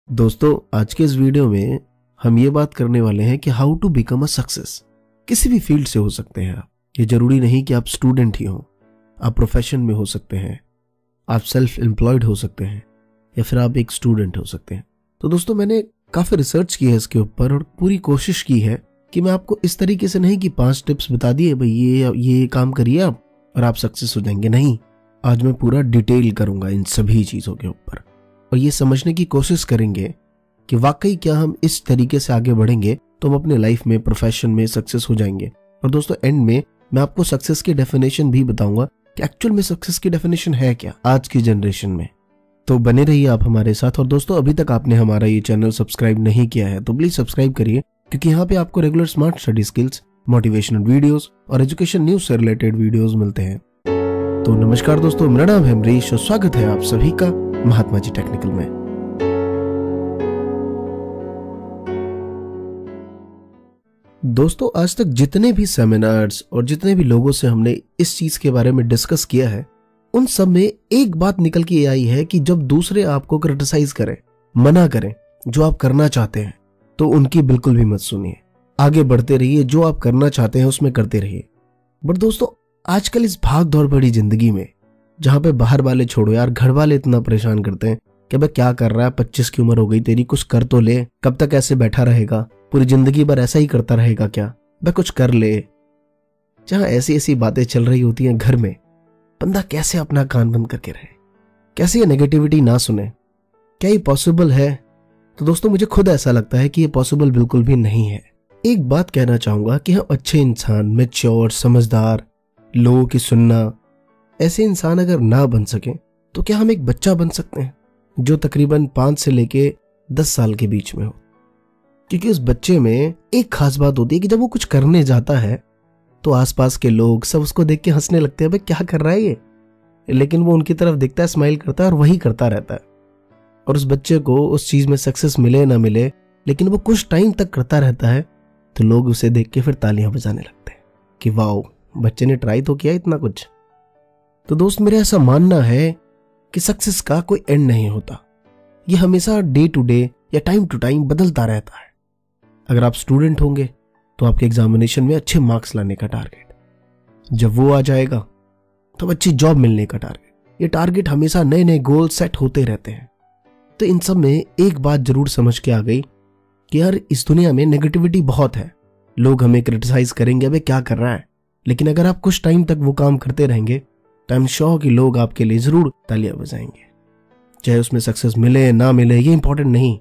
दोस्तों, आज के इस वीडियो में हम ये बात करने वाले हैं कि how to become a success. किसी भी फील्ड से हो सकते हैं आप। ये जरूरी नहीं कि आप स्टूडेंट ही हो, आप प्रोफेशन में हो सकते हैं, आप सेल्फ एम्प्लॉयड हो सकते हैं, या फिर आप एक स्टूडेंट हो सकते हैं। तो दोस्तों, मैंने काफी रिसर्च की है इसके ऊपर और पूरी कोशिश की है कि मैं आपको इस तरीके से नहीं कि 5 टिप्स बता दिए भाई ये काम करिए आप और आप सक्सेस हो जाएंगे। नहीं, आज मैं पूरा डिटेल करूंगा इन सभी चीजों के ऊपर और ये समझने की कोशिश करेंगे कि वाकई क्या हम इस तरीके से आगे बढ़ेंगे तो हम अपने लाइफ में, प्रोफेशन में सक्सेस हो जाएंगे। और दोस्तों, एंड में मैं आपको सक्सेस की डेफिनेशन भी बताऊंगा कि एक्चुअल में सक्सेस की डेफिनेशन है क्या आज की जनरेशन में। तो बने रहिए आप हमारे साथ। और दोस्तों, अभी तक आपने हमारा ये चैनल सब्सक्राइब नहीं किया है तो प्लीज सब्सक्राइब करिए, क्योंकि यहाँ पे आपको regular smart study skills, motivational videos और एजुकेशन न्यूज से रिलेटेड वीडियोस मिलते हैं। तो नमस्कार दोस्तों, मेरा नाम है अमरीश और स्वागत है आप सभी का महात्मा जी टेक्निकल में। दोस्तों, आज तक जितने भी सेमिनार्स और जितने भी लोगों से हमने इस चीज के बारे में डिस्कस किया है, उन सब में एक बात निकल के आई है कि जब दूसरे आपको क्रिटिसाइज करें, मना करें जो आप करना चाहते हैं, तो उनकी बिल्कुल भी मत सुनिए। आगे बढ़ते रहिए, जो आप करना चाहते हैं उसमें करते रहिए। बट दोस्तों, आजकल इस भाग दौड़ भरी जिंदगी में, जहां पे बाहर वाले छोड़ो यार, घर वाले इतना परेशान करते हैं कि भाई क्या कर रहा है, 25 की उम्र हो गई तेरी, कुछ कर तो ले, कब तक ऐसे बैठा रहेगा, पूरी जिंदगी भर ऐसा ही करता रहेगा क्या, भाई कुछ कर ले। जहां ऐसी ऐसी बातें चल रही होती हैं घर में, बंदा कैसे अपना कान बंद करके रहे, कैसे ये नेगेटिविटी ना सुने, क्या ये पॉसिबल है? तो दोस्तों, मुझे खुद ऐसा लगता है कि ये पॉसिबल बिल्कुल भी नहीं है। एक बात कहना चाहूंगा कि हम अच्छे इंसान, मैच्योर, समझदार, लोगों की सुनना, ऐसे इंसान अगर ना बन सके तो क्या हम एक बच्चा बन सकते हैं जो तकरीबन 5 से लेके 10 साल के बीच में हो? क्योंकि उस बच्चे में एक खास बात होती है कि जब वो कुछ करने जाता है तो आसपास के लोग सब उसको देख के हंसने लगते हैं, भाई क्या कर रहा है ये, लेकिन वो उनकी तरफ देखता है, स्माइल करता है और वही करता रहता है। और उस बच्चे को उस चीज में सक्सेस मिले ना मिले, लेकिन वो कुछ टाइम तक करता रहता है, तो लोग उसे देख के फिर तालियां बजाने लगते हैं कि वाओ, बच्चे ने ट्राई तो किया इतना कुछ। तो दोस्त, मेरा ऐसा मानना है कि सक्सेस का कोई एंड नहीं होता। ये हमेशा डे टू डे या टाइम टू टाइम बदलता रहता है। अगर आप स्टूडेंट होंगे तो आपके एग्जामिनेशन में अच्छे मार्क्स लाने का टारगेट, जब वो आ जाएगा तो अच्छी जॉब मिलने का टारगेट। ये टारगेट हमेशा नए नए गोल सेट होते रहते हैं। तो इन सब में एक बात जरूर समझ के आ गई कि यार, इस दुनिया में नेगेटिविटी बहुत है। लोग हमें क्रिटिसाइज करेंगे, अबे क्या कर रहा है, लेकिन अगर आप कुछ टाइम तक वो काम करते रहेंगे तो आई एम श्योर कि लोग आपके लिए जरूर तालियां बजाएंगे। चाहे उसमें सक्सेस मिले ना मिले, ये इंपॉर्टेंट नहीं।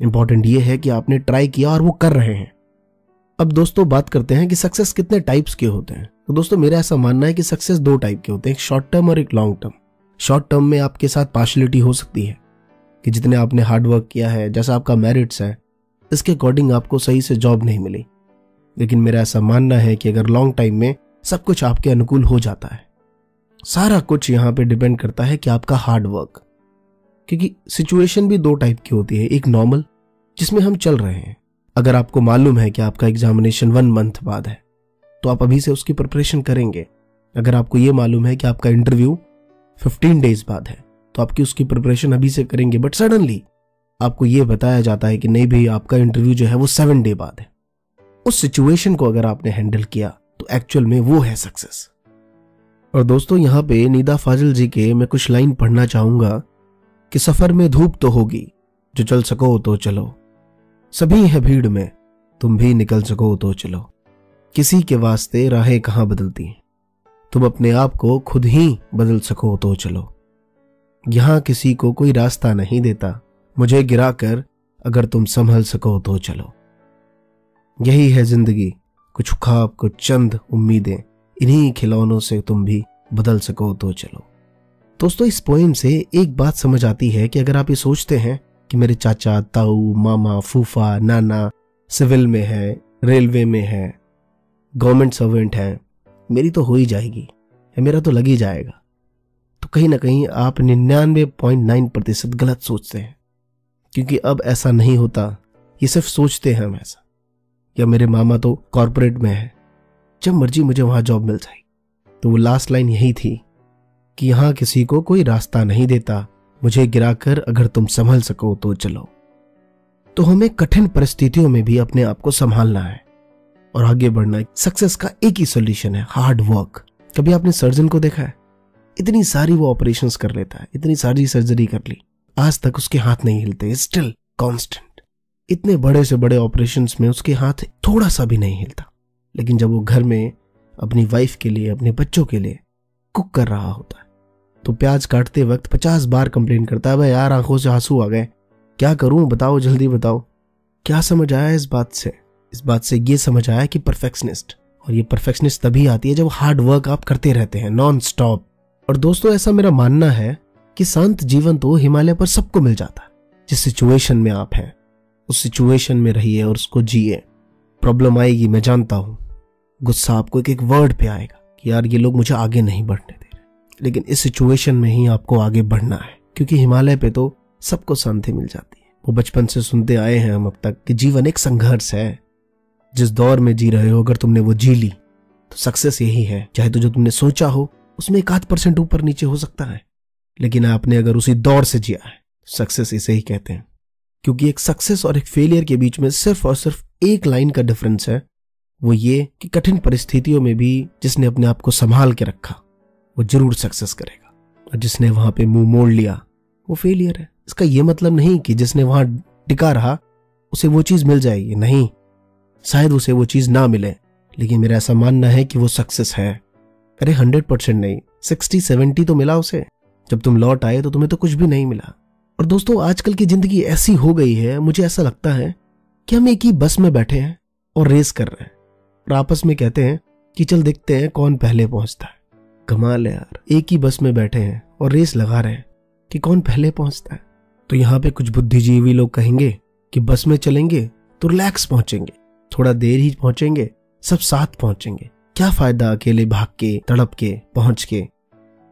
इंपॉर्टेंट ये है कि आपने ट्राई किया और वो कर रहे हैं। अब दोस्तों, बात करते हैं कि सक्सेस कितने टाइप्स के होते हैं। तो दोस्तों, मेरा ऐसा मानना है कि सक्सेस 2 टाइप के होते हैं, एक शॉर्ट टर्म और एक लॉन्ग टर्म। शॉर्ट टर्म में आपके साथ पार्शलिटी हो सकती है कि जितने आपने हार्डवर्क किया है, जैसा आपका मेरिट्स है, इसके अकॉर्डिंग आपको सही से जॉब नहीं मिली। लेकिन मेरा ऐसा मानना है कि अगर लॉन्ग टाइम में सब कुछ आपके अनुकूल हो जाता है, सारा कुछ यहां पे डिपेंड करता है कि आपका हार्डवर्क। क्योंकि सिचुएशन भी 2 टाइप की होती है, एक नॉर्मल जिसमें हम चल रहे हैं। अगर आपको मालूम है कि आपका एग्जामिनेशन 1 मंथ बाद है तो आप अभी से उसकी प्रिपरेशन करेंगे। अगर आपको ये मालूम है कि आपका इंटरव्यू 15 डेज बाद है तो आपकी उसकी प्रिपरेशन अभी से करेंगे। बट सडनली आपको ये बताया जाता है कि नहीं भाई, आपका इंटरव्यू जो है वो 7 डे बाद है। उस सिचुएशन को अगर आपने हैंडल किया तो एक्चुअल में वो है सक्सेस। और दोस्तों, यहाँ पे निदा फाजिल जी के मैं कुछ लाइन पढ़ना चाहूंगा कि सफर में धूप तो होगी, जो चल सको तो चलो, सभी है भीड़ में, तुम भी निकल सको तो चलो, किसी के वास्ते राहें कहां बदलती, तुम अपने आप को खुद ही बदल सको तो चलो, यहां किसी को कोई रास्ता नहीं देता, मुझे गिराकर अगर तुम संभल सको तो चलो, यही है जिंदगी, कुछ ख्वाब, कुछ चंद उम्मीदें, इन्हीं खिलौनों से तुम भी बदल सको तो चलो। दोस्तों, इस पोएम से एक बात समझ आती है कि अगर आप ये सोचते हैं कि मेरे चाचा, ताऊ, मामा, फूफा, नाना सिविल में है, रेलवे में है, गवर्नमेंट सर्वेंट है, मेरी तो हो ही जाएगी, मेरा तो लग ही जाएगा, तो कहीं ना कहीं आप 99.9% गलत सोचते हैं। क्योंकि अब ऐसा नहीं होता, ये सिर्फ सोचते हैं हम ऐसा। या मेरे मामा तो कॉर्पोरेट में है, जब मर्जी मुझे वहां जॉब मिल जाएगी। तो वो लास्ट लाइन यही थी कि यहां किसी को कोई रास्ता नहीं देता, मुझे गिराकर अगर तुम संभल सको तो चलो, तो हमें कठिन परिस्थितियों में भी अपने आप को संभालना है और आगे बढ़ना है। सक्सेस का एक ही सॉल्यूशन है, हार्ड वर्क। कभी आपने सर्जन को देखा है? इतनी सारी वो ऑपरेशंस कर लेता है, इतनी सारी सर्जरी कर ली, आज तक उसके हाथ नहीं हिलते, स्टिल कांस्टेंट। इतने बड़े से बड़े ऑपरेशंस में उसके हाथ थोड़ा सा भी नहीं हिलता, लेकिन जब वो घर में अपनी वाइफ के लिए, अपने बच्चों के लिए कुक कर रहा होता है तो प्याज काटते वक्त 50 बार कंप्लेन करता है, भाई यार आंखों से आंसू आ गए, क्या करूं, बताओ, जल्दी बताओ। क्या समझ आया इस बात से? इस बात से ये समझ आया कि परफेक्शनिस्ट, और ये परफेक्शनिस्ट तभी आती है जब हार्ड वर्क आप करते रहते हैं नॉन स्टॉप। और दोस्तों, ऐसा मेरा मानना है कि शांत जीवन तो हिमालय पर सबको मिल जाता है। जिस सिचुएशन में आप हैं उस सिचुएशन में रहिए और उसको जिए। प्रॉब्लम आएगी, मैं जानता हूं, गुस्सा आपको एक एक वर्ड पे आएगा कि यार ये लोग मुझे आगे नहीं बढ़ने दे रहे, लेकिन इस सिचुएशन में ही आपको आगे बढ़ना है, क्योंकि हिमालय पे तो सबको शांति मिल जाती है। वो बचपन से सुनते आए हैं हम अब तक कि जीवन एक संघर्ष है। जिस दौर में जी रहे हो अगर तुमने वो जी ली तो सक्सेस यही है। चाहे तो जो तुमने सोचा हो उसमें 1-8% ऊपर नीचे हो सकता है, लेकिन आपने अगर उसी दौर से जिया है सक्सेस इसे ही कहते हैं। क्योंकि एक सक्सेस और एक फेलियर के बीच में सिर्फ और सिर्फ एक लाइन का डिफरेंस है, वो ये कि कठिन परिस्थितियों में भी जिसने अपने आप को संभाल के रखा वो जरूर सक्सेस करेगा, और जिसने वहां पे मुंह मोड़ लिया वो फेलियर है। इसका ये मतलब नहीं कि जिसने वहां टिका रहा उसे वो चीज मिल जाएगी, नहीं, शायद उसे वो चीज ना मिले, लेकिन मेरा ऐसा मानना है कि वो सक्सेस है। अरे 100% नहीं, 60-70 तो मिला उसे। जब तुम लौट आए तो तुम्हें तो कुछ भी नहीं मिला। और दोस्तों, आजकल की जिंदगी ऐसी हो गई है, मुझे ऐसा लगता है कि हम एक ही बस में बैठे हैं और रेस कर रहे हैं और आपस में कहते हैं कि चल देखते हैं कौन पहले पहुंचता है। कमाल है यार, एक ही बस में बैठे हैं और रेस लगा रहे हैं कि कौन पहले पहुंचता है। तो यहाँ पे कुछ बुद्धिजीवी लोग कहेंगे कि बस में चलेंगे तो रिलैक्स पहुंचेंगे, थोड़ा देर ही पहुंचेंगे, सब साथ पहुंचेंगे, क्या फायदा अकेले भाग के, तड़प के, पहुंच के,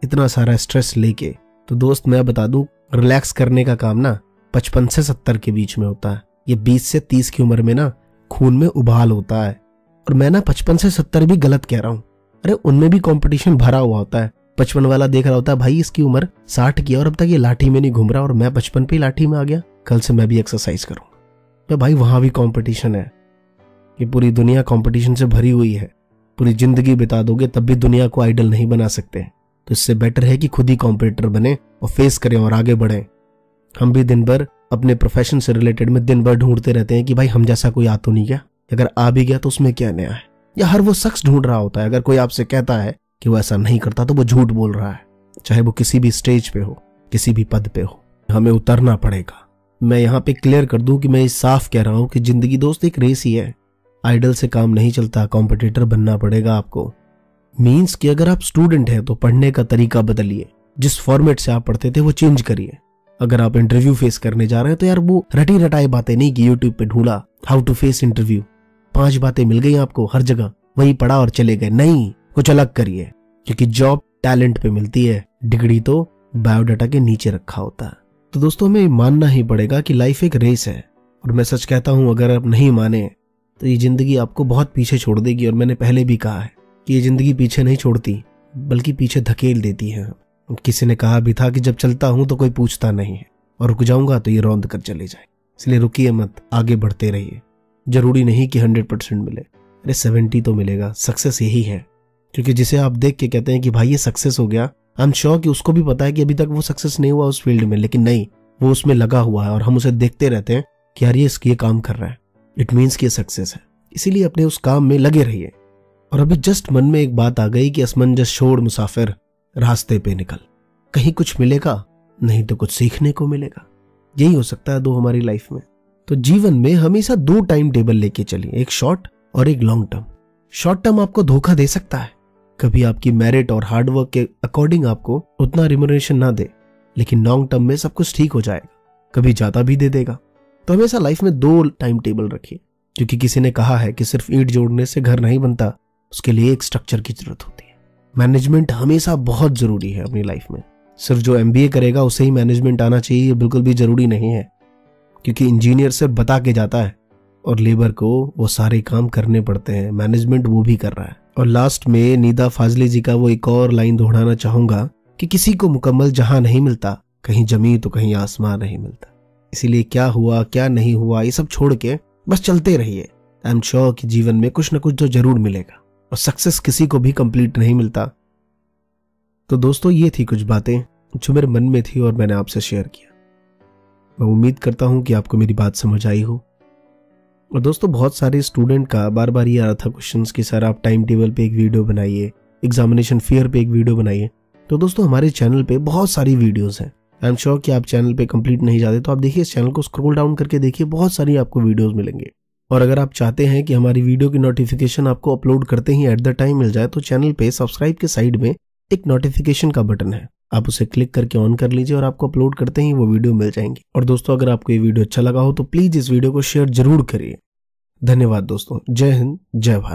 इतना सारा स्ट्रेस लेके। तो दोस्त, मैं बता दूं, रिलैक्स करने का काम ना 55 से 70 के बीच में होता है। ये 20 से 30 की उम्र में ना खून में उबाल होता है। और मैं ना 55 से 70 भी गलत कह रहा हूँ। अरे उनमें भी कंपटीशन भरा हुआ होता है। 55 वाला देख रहा होता है, भाई इसकी उम्र 60 की और अब तक ये लाठी में नहीं घूम रहा और मैं 55 पे लाठी में आ गया, कल से मैं भी एक्सरसाइज करूंगा। तो भाई वहां भी कंपटीशन है। ये पूरी दुनिया कंपटीशन से भरी हुई है। पूरी जिंदगी बिता दोगे तब भी दुनिया को आइडल नहीं बना सकते। तो इससे बेटर है कि खुद ही कॉम्पिटिटर बने और फेस करें और आगे बढ़ें। हम भी दिन भर अपने प्रोफेशन से रिलेटेड में दिन भर ढूंढते रहते हैं कि भाई हम जैसा कोई आ तो नहीं गया, अगर आ भी गया तो उसमें क्या नया है। या हर वो शख्स ढूंढ रहा होता है, अगर कोई आपसे कहता है कि वो ऐसा नहीं करता तो वो झूठ बोल रहा है, चाहे वो किसी भी स्टेज पे हो, किसी भी पद पे हो। हमें उतरना पड़ेगा। मैं यहाँ पे क्लियर कर दूं कि मैं साफ कह रहा हूं कि जिंदगी दोस्त एक रेस ही है। आइडल से काम नहीं चलता, कॉम्पिटिटर बनना पड़ेगा आपको। मीन्स कि अगर आप स्टूडेंट हैं तो पढ़ने का तरीका बदलिए, जिस फॉर्मेट से आप पढ़ते थे वो चेंज करिए। अगर आप इंटरव्यू फेस करने जा रहे हैं तो यार वो रटी रटाई बातें नहीं कि यूट्यूब पे ढूंढा हाउ टू फेस इंटरव्यू, 5 बातें मिल गई आपको हर जगह, वही पढ़ा और चले गए। नहीं, कुछ अलग करिए, क्योंकि जॉब टैलेंट पे मिलती है, डिग्री तो बायोडाटा के नीचे रखा होता है। तो दोस्तों, हमें मानना ही पड़ेगा कि लाइफ एक रेस है। और मैं सच कहता हूं, अगर आप नहीं माने तो ये जिंदगी आपको बहुत पीछे छोड़ देगी। और मैंने पहले भी कहा है कि ये जिंदगी पीछे नहीं छोड़ती बल्कि पीछे धकेल देती है। किसी ने कहा भी था कि जब चलता हूं तो कोई पूछता नहीं है और रुक जाऊंगा तो ये रौंद कर चले जाए। इसलिए रुकिए मत, आगे बढ़ते रहिए। जरूरी नहीं कि 100% मिले, अरे 70 तो मिलेगा। सक्सेस यही है, क्योंकि जिसे आप देख के कहते हैं कि भाई ये सक्सेस हो गया, आई एम श्योर कि उसको भी पता है कि अभी तक वो सक्सेस नहीं हुआ उस फील्ड में, लेकिन नहीं, वो उसमें लगा हुआ है और हम उसे देखते रहते हैं कि यार ये काम कर रहा है, इट मीन्स कि ये सक्सेस है। इसीलिए अपने उस काम में लगे रहिए। और अभी जस्ट मन में एक बात आ गई कि असमंजस छोड़ मुसाफिर, रास्ते पे निकल, कहीं कुछ मिलेगा, नहीं तो कुछ सीखने को मिलेगा। यही हो सकता है दो हमारी लाइफ में। तो जीवन में हमेशा 2 टाइम टेबल लेके चलिए, एक शॉर्ट और एक लॉन्ग टर्म। शॉर्ट टर्म आपको धोखा दे सकता है, कभी आपकी मेरिट और हार्डवर्क के अकॉर्डिंग आपको उतना रिम्यूनरेशन ना दे, लेकिन लॉन्ग टर्म में सब कुछ ठीक हो जाएगा, कभी ज्यादा भी दे देगा। तो हमेशा लाइफ में 2 टाइम टेबल रखिए, क्योंकि किसी ने कहा है कि सिर्फ ईंट जोड़ने से घर नहीं बनता, उसके लिए एक स्ट्रक्चर की जरूरत होती है। मैनेजमेंट हमेशा बहुत जरूरी है अपनी लाइफ में। सिर्फ जो MBA करेगा उसे ही मैनेजमेंट आना चाहिए, बिल्कुल भी जरूरी नहीं है, क्योंकि इंजीनियर सिर्फ बता के जाता है और लेबर को वो सारे काम करने पड़ते हैं। मैनेजमेंट वो भी कर रहा है। और लास्ट में निदा फाजली जी का वो एक और लाइन दोहराना चाहूंगा कि किसी को मुकम्मल जहां नहीं मिलता, कहीं जमीन तो कहीं आसमान नहीं मिलता। इसीलिए क्या हुआ क्या नहीं हुआ ये सब छोड़ के बस चलते रहिए। आई एम श्योर कि जीवन में कुछ ना कुछ तो जरूर मिलेगा, और सक्सेस किसी को भी कंप्लीट नहीं मिलता। तो दोस्तों ये थी कुछ बातें जो मेरे मन में थी और मैंने आपसे शेयर किया। मैं उम्मीद करता हूं कि आपको मेरी बात समझ आई हो। और दोस्तों बहुत सारे स्टूडेंट का बार बार ये आ रहा था क्वेश्चंस कि सर आप टाइम टेबल पे एक वीडियो बनाइए, एग्जामिनेशन फेयर पे एक वीडियो बनाइए। तो दोस्तों हमारे चैनल पे बहुत सारी वीडियोस हैं। आई एम श्योर कि आप चैनल पे कंप्लीट नहीं जाते तो आप देखिए इस चैनल को स्क्रॉल डाउन करके देखिए, बहुत सारी आपको वीडियोस मिलेंगे। और अगर आप चाहते हैं कि हमारी वीडियो की नोटिफिकेशन आपको अपलोड करते ही एट द टाइम मिल जाए तो चैनल पे सब्सक्राइब के साइड में एक नोटिफिकेशन का बटन है, आप उसे क्लिक करके ऑन कर लीजिए और आपको अपलोड करते ही वो वीडियो मिल जाएंगी। और दोस्तों अगर आपको ये वीडियो अच्छा लगा हो तो प्लीज इस वीडियो को शेयर जरूर करिए। धन्यवाद दोस्तों। जय हिंद, जय भारत।